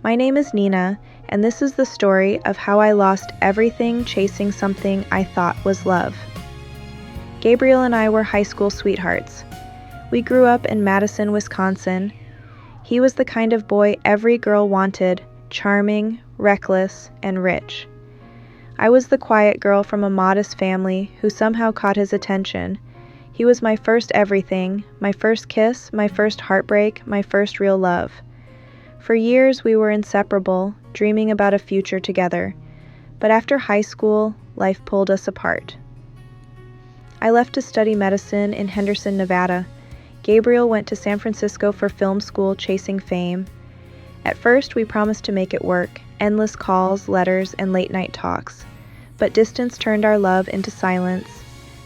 My name is Nina, and this is the story of how I lost everything chasing something I thought was love. Gabriel and I were high school sweethearts. We grew up in Madison, Wisconsin. He was the kind of boy every girl wanted, charming, reckless, and rich. I was the quiet girl from a modest family who somehow caught his attention. He was my first everything, my first kiss, my first heartbreak, my first real love. For years we were inseparable, dreaming about a future together. But after high school, life pulled us apart. I left to study medicine in Henderson, Nevada. Gabriel went to San Francisco for film school chasing fame. At first, we promised to make it work, endless calls, letters, and late-night talks. But distance turned our love into silence.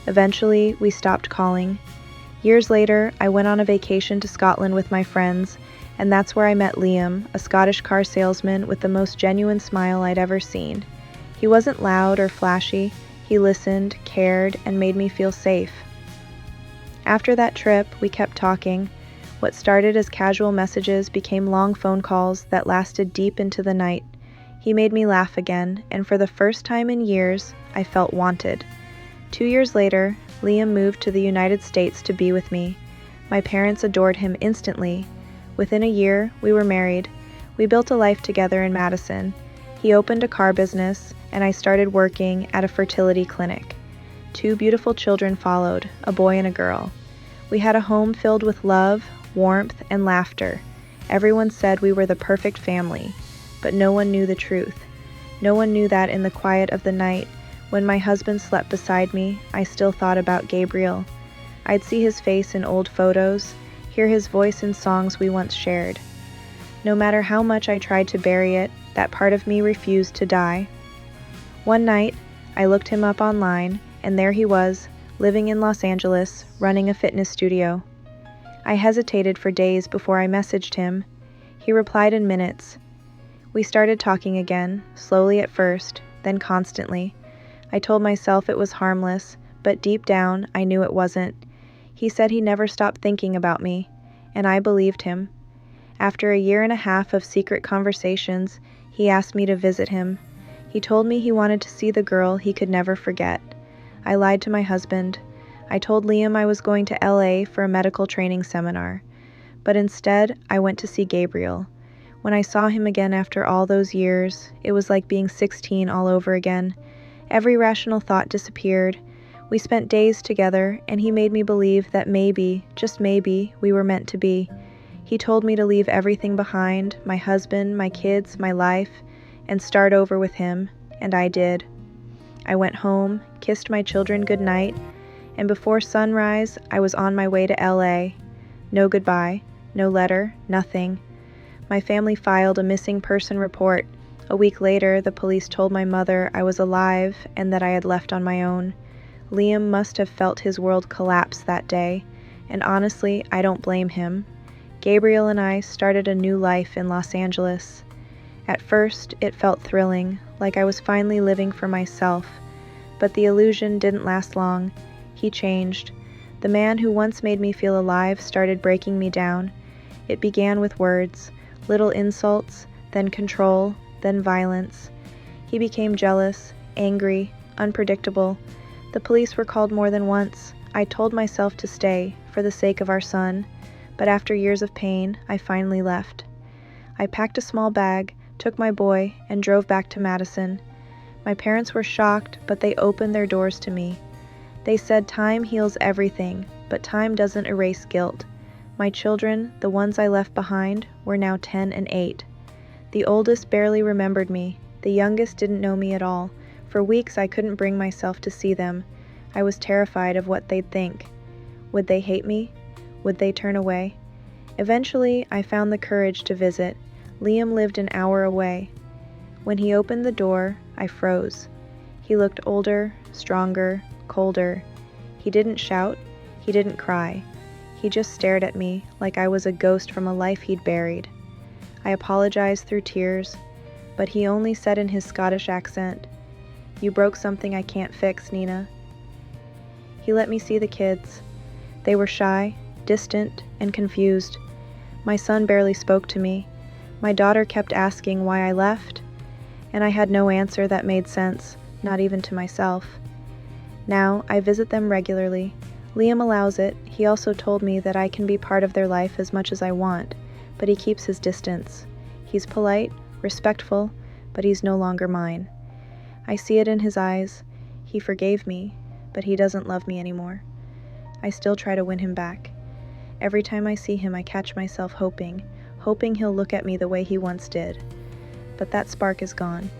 Eventually, we stopped calling. Years later, I went on a vacation to Scotland with my friends, and that's where I met Liam, a Scottish car salesman with the most genuine smile I'd ever seen. He wasn't loud or flashy. He listened, cared, and made me feel safe. After that trip, we kept talking. What started as casual messages became long phone calls that lasted deep into the night. He made me laugh again, and for the first time in years, I felt wanted. 2 years later, Liam moved to the United States to be with me. My parents adored him instantly. Within a year, we were married. We built a life together in Madison. He opened a car business, and I started working at a fertility clinic. 2 beautiful children followed, a boy and a girl. We had a home filled with love, warmth, and laughter. Everyone said we were the perfect family, but no one knew the truth. No one knew that in the quiet of the night, when my husband slept beside me, I still thought about Gabriel. I'd see his face in old photos, hear his voice in songs we once shared. No matter how much I tried to bury it, that part of me refused to die. One night, I looked him up online, and there he was, living in Los Angeles, running a fitness studio. I hesitated for days before I messaged him. He replied in minutes. We started talking again, slowly at first, then constantly. I told myself it was harmless, but deep down, I knew it wasn't. He said he never stopped thinking about me, and I believed him. After a year and a half of secret conversations, he asked me to visit him. He told me he wanted to see the girl he could never forget. I lied to my husband. I told Liam I was going to LA for a medical training seminar. But instead, I went to see Gabriel. When I saw him again after all those years, it was like being 16 all over again. Every rational thought disappeared. We spent days together, and he made me believe that maybe, just maybe, we were meant to be. He told me to leave everything behind, my husband, my kids, my life, and start over with him, and I did. I went home, kissed my children goodnight, and before sunrise, I was on my way to LA. No goodbye, no letter, nothing. My family filed a missing person report. A week later, the police told my mother I was alive and that I had left on my own. Liam must have felt his world collapse that day, and honestly, I don't blame him. Gabriel and I started a new life in Los Angeles. At first, it felt thrilling, like I was finally living for myself. But the illusion didn't last long. He changed. The man who once made me feel alive started breaking me down. It began with words, little insults, then control, then violence. He became jealous, angry, unpredictable. The police were called more than once. I told myself to stay, for the sake of our son. But after years of pain, I finally left. I packed a small bag, took my boy, and drove back to Madison. My parents were shocked, but they opened their doors to me. They said time heals everything, but time doesn't erase guilt. My children, the ones I left behind, were now 10 and 8. The oldest barely remembered me. The youngest didn't know me at all. For weeks I couldn't bring myself to see them. I was terrified of what they'd think. Would they hate me? Would they turn away? Eventually, I found the courage to visit. Liam lived an hour away. When he opened the door, I froze. He looked older, stronger, colder. He didn't shout. He didn't cry. He just stared at me like I was a ghost from a life he'd buried. I apologized through tears, but he only said in his Scottish accent, "You broke something I can't fix, Nina." He let me see the kids. They were shy, distant, and confused. My son barely spoke to me. My daughter kept asking why I left, and I had no answer that made sense, not even to myself. Now, I visit them regularly. Liam allows it. He also told me that I can be part of their life as much as I want, but he keeps his distance. He's polite, respectful, but he's no longer mine. I see it in his eyes. He forgave me, but he doesn't love me anymore. I still try to win him back. Every time I see him, I catch myself hoping he'll look at me the way he once did. But that spark is gone.